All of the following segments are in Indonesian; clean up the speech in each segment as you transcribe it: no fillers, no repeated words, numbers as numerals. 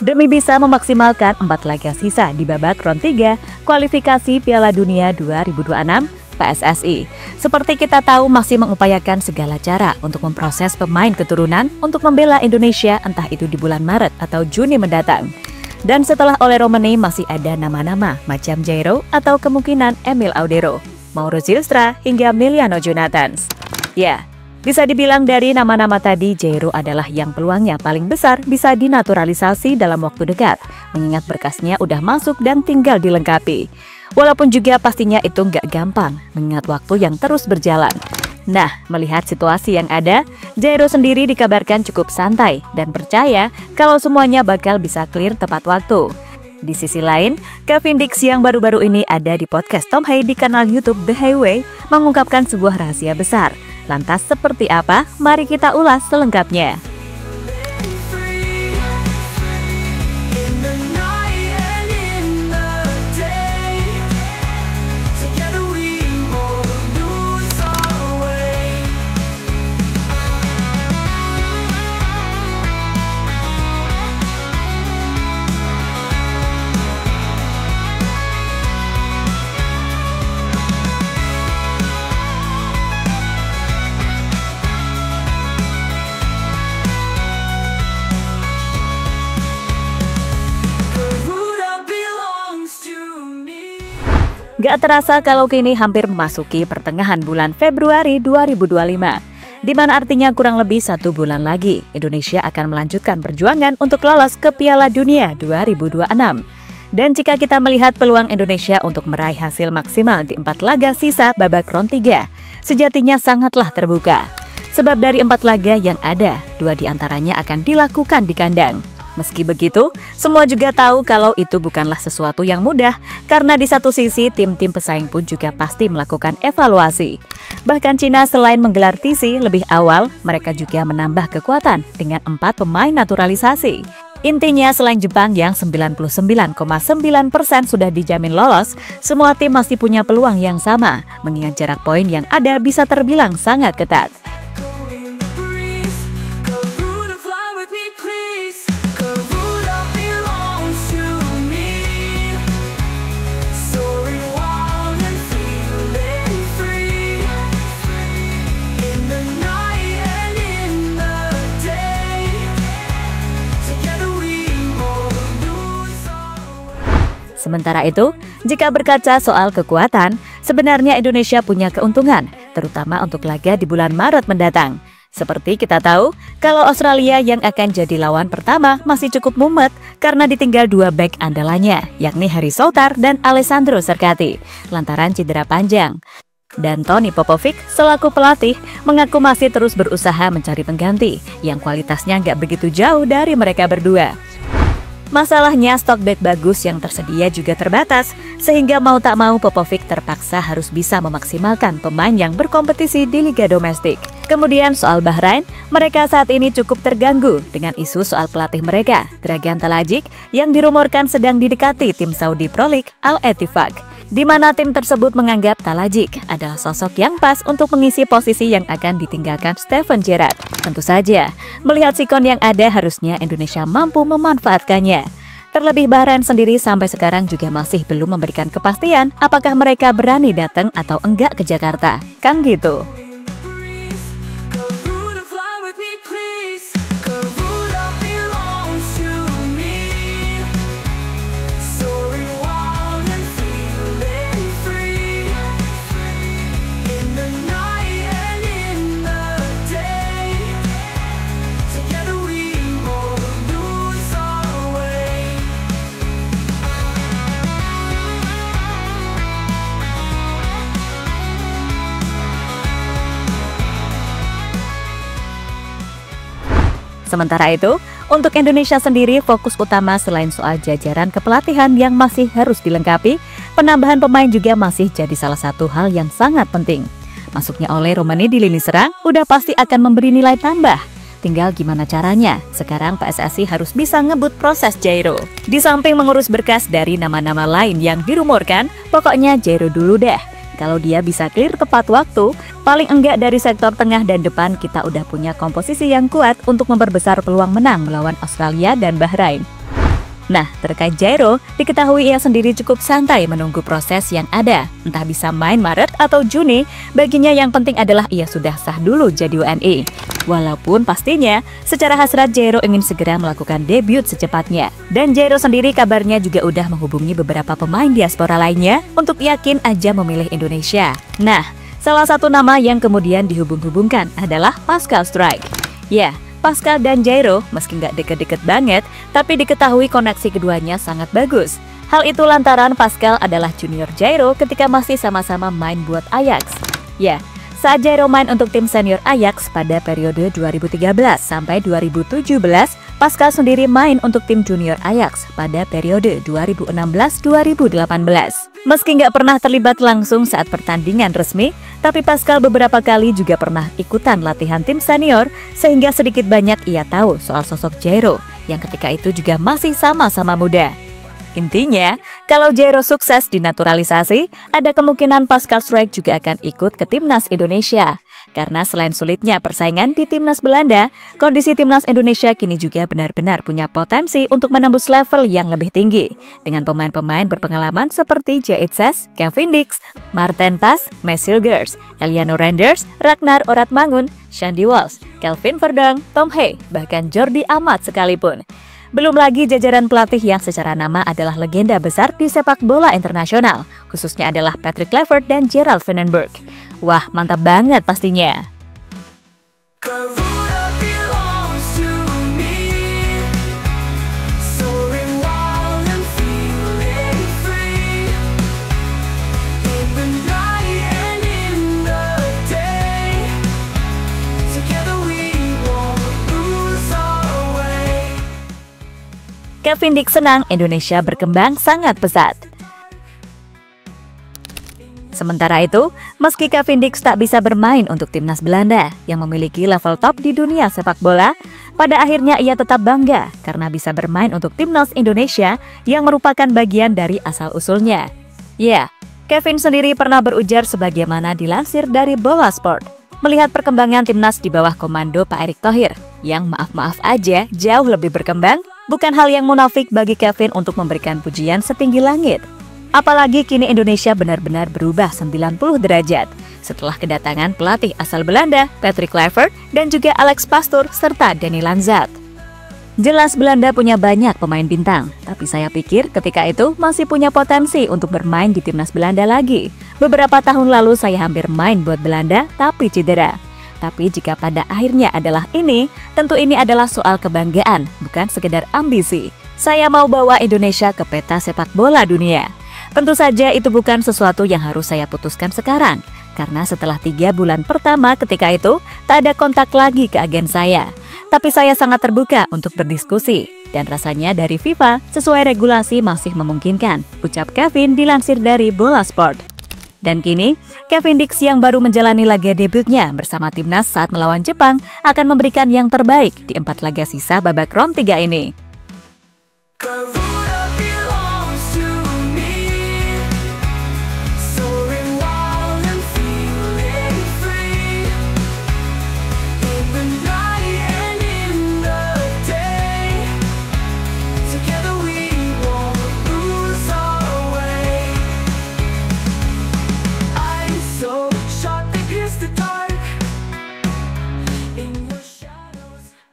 demi bisa memaksimalkan 4 laga sisa di babak round 3 kualifikasi Piala Dunia 2026. PSSI, seperti kita tahu, masih mengupayakan segala cara untuk memproses pemain keturunan untuk membela Indonesia, entah itu di bulan Maret atau Juni mendatang. Dan setelah Ole Romani masih ada nama-nama macam Jairo atau kemungkinan Emil Audero, Mauro Zylstra hingga Miliano Jonathans. Ya, bisa dibilang dari nama-nama tadi, Jairo adalah yang peluangnya paling besar bisa dinaturalisasi dalam waktu dekat, mengingat berkasnya udah masuk dan tinggal dilengkapi. Walaupun juga pastinya itu nggak gampang, mengingat waktu yang terus berjalan. Nah, melihat situasi yang ada, Jairo sendiri dikabarkan cukup santai dan percaya kalau semuanya bakal bisa clear tepat waktu. Di sisi lain, Kevin Dix yang baru-baru ini ada di podcast Tom Hay di kanal YouTube The Highway mengungkapkan sebuah rahasia besar. Lantas seperti apa? Mari kita ulas selengkapnya. Gak terasa kalau kini hampir memasuki pertengahan bulan Februari 2025, di mana artinya kurang lebih 1 bulan lagi Indonesia akan melanjutkan perjuangan untuk lolos ke Piala Dunia 2026. Dan jika kita melihat peluang Indonesia untuk meraih hasil maksimal di 4 laga sisa babak round 3, sejatinya sangatlah terbuka. Sebab dari 4 laga yang ada, 2 diantaranya akan dilakukan di kandang. Meski begitu, semua juga tahu kalau itu bukanlah sesuatu yang mudah, karena di satu sisi tim-tim pesaing pun juga pasti melakukan evaluasi. Bahkan Cina selain menggelar TC lebih awal, mereka juga menambah kekuatan dengan 4 pemain naturalisasi. Intinya selain Jepang yang 99,9% sudah dijamin lolos, semua tim masih punya peluang yang sama, mengingat jarak poin yang ada bisa terbilang sangat ketat. Sementara itu, jika berkaca soal kekuatan, sebenarnya Indonesia punya keuntungan, terutama untuk laga di bulan Maret mendatang. Seperti kita tahu, kalau Australia yang akan jadi lawan pertama masih cukup mumet karena ditinggal 2 bek andalannya, yakni Harry Souttar dan Alessandro Cerquati, lantaran cedera panjang. Dan Tony Popovic selaku pelatih mengaku masih terus berusaha mencari pengganti yang kualitasnya nggak begitu jauh dari mereka berdua. Masalahnya stok bek bagus yang tersedia juga terbatas, sehingga mau tak mau Popovic terpaksa harus bisa memaksimalkan pemain yang berkompetisi di liga domestik. Kemudian soal Bahrain, mereka saat ini cukup terganggu dengan isu soal pelatih mereka, Dragan Talajik, yang dirumorkan sedang didekati tim Saudi Pro League Al-Ettifaq, di mana tim tersebut menganggap Talajik adalah sosok yang pas untuk mengisi posisi yang akan ditinggalkan Steven Gerrard. Tentu saja, melihat sikon yang ada harusnya Indonesia mampu memanfaatkannya. Terlebih Bahrain sendiri sampai sekarang juga masih belum memberikan kepastian apakah mereka berani datang atau enggak ke Jakarta. Kan gitu. Sementara itu, untuk Indonesia sendiri fokus utama selain soal jajaran kepelatihan yang masih harus dilengkapi, penambahan pemain juga masih jadi salah satu hal yang sangat penting. Masuknya Ole Romani di lini serang udah pasti akan memberi nilai tambah. Tinggal gimana caranya, sekarang PSSI harus bisa ngebut proses Jairo. Di samping mengurus berkas dari nama-nama lain yang dirumorkan, pokoknya Jairo dulu deh. Kalau dia bisa clear tepat waktu, paling enggak dari sektor tengah dan depan kita udah punya komposisi yang kuat untuk memperbesar peluang menang melawan Australia dan Bahrain. Nah, terkait Jairo, diketahui ia sendiri cukup santai menunggu proses yang ada. Entah bisa main Maret atau Juni, baginya yang penting adalah ia sudah sah dulu jadi WNI. Walaupun pastinya, secara hasrat Jairo ingin segera melakukan debut secepatnya. Dan Jairo sendiri kabarnya juga udah menghubungi beberapa pemain diaspora lainnya untuk yakin aja memilih Indonesia. Nah, salah satu nama yang kemudian dihubung-hubungkan adalah Pascal Struijk. Ya, Pascal dan Jairo meski nggak deket-deket banget, tapi diketahui koneksi keduanya sangat bagus. Hal itu lantaran Pascal adalah junior Jairo ketika masih sama-sama main buat Ajax. Ya, saat Jairo main untuk tim senior Ajax pada periode 2013 sampai 2017, Pascal sendiri main untuk tim junior Ajax pada periode 2016-2018. Meski nggak pernah terlibat langsung saat pertandingan resmi, tapi Pascal beberapa kali juga pernah ikutan latihan tim senior, sehingga sedikit banyak ia tahu soal sosok Jairo, yang ketika itu juga masih sama-sama muda. Intinya, kalau Jairo sukses dinaturalisasi, ada kemungkinan Pascal Struijk juga akan ikut ke timnas Indonesia. Karena selain sulitnya persaingan di timnas Belanda, kondisi timnas Indonesia kini juga benar-benar punya potensi untuk menembus level yang lebih tinggi. Dengan pemain-pemain berpengalaman seperti Jaitses, Kevin Dix, Marten Pas, Messil Gers, Eliano Renders, Ragnar Oratmangun, Shandy Walsh, Kelvin Verdong, Tom Hay, bahkan Jordi Amat sekalipun. Belum lagi jajaran pelatih yang secara nama adalah legenda besar di sepak bola internasional, khususnya adalah Patrick Kluivert dan Gerald Vandenberg. Wah, mantap banget pastinya. Kevin Dix senang Indonesia berkembang sangat pesat. Sementara itu, meski Kevin Dix tak bisa bermain untuk timnas Belanda yang memiliki level top di dunia sepak bola, pada akhirnya ia tetap bangga karena bisa bermain untuk timnas Indonesia yang merupakan bagian dari asal-usulnya. Ya, Kevin sendiri pernah berujar sebagaimana dilansir dari Bola Sport, melihat perkembangan timnas di bawah komando Pak Erick Thohir, yang maaf-maaf aja jauh lebih berkembang, bukan hal yang munafik bagi Kevin untuk memberikan pujian setinggi langit. Apalagi kini Indonesia benar-benar berubah 90 derajat setelah kedatangan pelatih asal Belanda, Patrick Kluivert, dan juga Alex Pastoor serta Danny Lanzat. Jelas Belanda punya banyak pemain bintang, tapi saya pikir ketika itu masih punya potensi untuk bermain di timnas Belanda lagi. Beberapa tahun lalu saya hampir main buat Belanda, tapi cedera. Tapi jika pada akhirnya adalah ini, tentu ini adalah soal kebanggaan, bukan sekedar ambisi. Saya mau bawa Indonesia ke peta sepak bola dunia. Tentu saja itu bukan sesuatu yang harus saya putuskan sekarang, karena setelah 3 bulan pertama ketika itu, tak ada kontak lagi ke agen saya. Tapi saya sangat terbuka untuk berdiskusi, dan rasanya dari FIFA sesuai regulasi masih memungkinkan, ucap Kevin dilansir dari Bola Sport. Dan kini, Kevin Dix yang baru menjalani laga debutnya bersama timnas saat melawan Jepang akan memberikan yang terbaik di 4 laga sisa babak round 3 ini.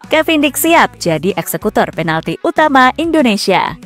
Kevin Dix siap jadi eksekutor penalti utama Indonesia.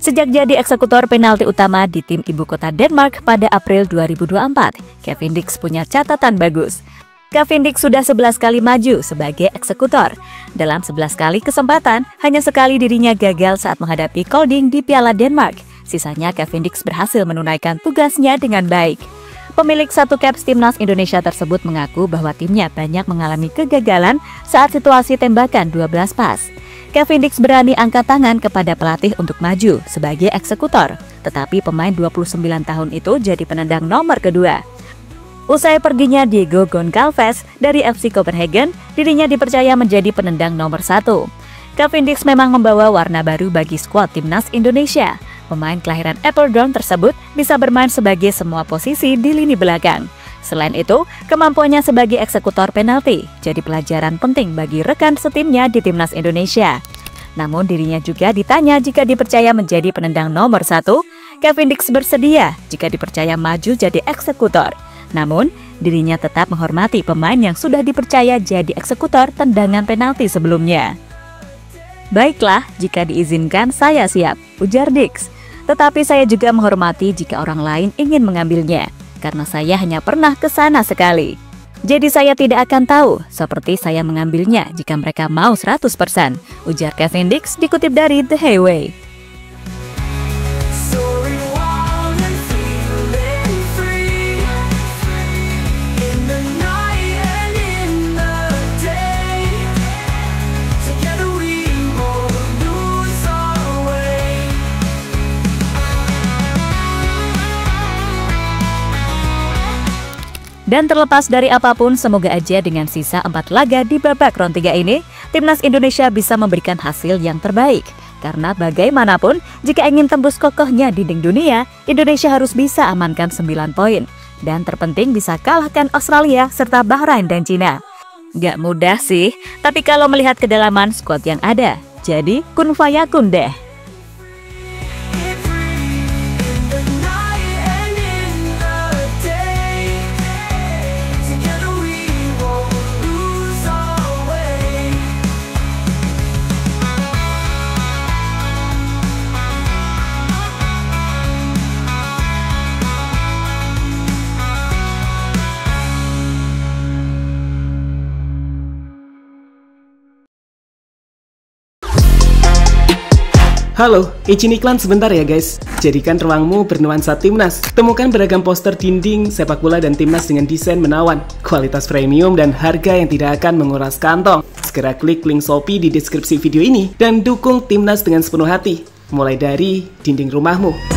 Sejak jadi eksekutor penalti utama di tim ibu kota Denmark pada April 2024, Kevin Dix punya catatan bagus. Kevin Dix sudah 11 kali maju sebagai eksekutor. Dalam 11 kali kesempatan, hanya sekali dirinya gagal saat menghadapi Kolding di Piala Denmark. Sisanya Kevin Dix berhasil menunaikan tugasnya dengan baik. Pemilik satu caps timnas Indonesia tersebut mengaku bahwa timnya banyak mengalami kegagalan saat situasi tembakan 12 pas. Kevin Dix berani angkat tangan kepada pelatih untuk maju sebagai eksekutor, tetapi pemain 29 tahun itu jadi penendang nomor kedua. Usai perginya Diego Goncalves dari FC Copenhagen, dirinya dipercaya menjadi penendang nomor 1. Kevin Dix memang membawa warna baru bagi skuad timnas Indonesia. Pemain kelahiran Apeldoorn tersebut bisa bermain sebagai semua posisi di lini belakang. Selain itu, kemampuannya sebagai eksekutor penalti jadi pelajaran penting bagi rekan setimnya di timnas Indonesia. Namun dirinya juga ditanya jika dipercaya menjadi penendang nomor 1, Kevin Dix bersedia jika dipercaya maju jadi eksekutor. Namun, dirinya tetap menghormati pemain yang sudah dipercaya jadi eksekutor tendangan penalti sebelumnya. Baiklah, jika diizinkan saya siap, ujar Dix. Tetapi saya juga menghormati jika orang lain ingin mengambilnya, karena saya hanya pernah ke sana sekali. Jadi saya tidak akan tahu, seperti saya mengambilnya jika mereka mau 100%, ujar Kevin Dix dikutip dari The Highway. Dan terlepas dari apapun, semoga aja dengan sisa 4 laga di babak round 3 ini, Timnas Indonesia bisa memberikan hasil yang terbaik. Karena bagaimanapun, jika ingin tembus kokohnya dinding dunia, Indonesia harus bisa amankan 9 poin. Dan terpenting bisa kalahkan Australia serta Bahrain dan Cina. Gak mudah sih, tapi kalau melihat kedalaman skuad yang ada, jadi kun fayakun deh. Halo, izin iklan sebentar ya guys. Jadikan ruangmu bernuansa Timnas. Temukan beragam poster dinding, sepak bola dan Timnas dengan desain menawan, kualitas premium dan harga yang tidak akan menguras kantong. Segera klik link Shopee di deskripsi video ini dan dukung Timnas dengan sepenuh hati. Mulai dari dinding rumahmu.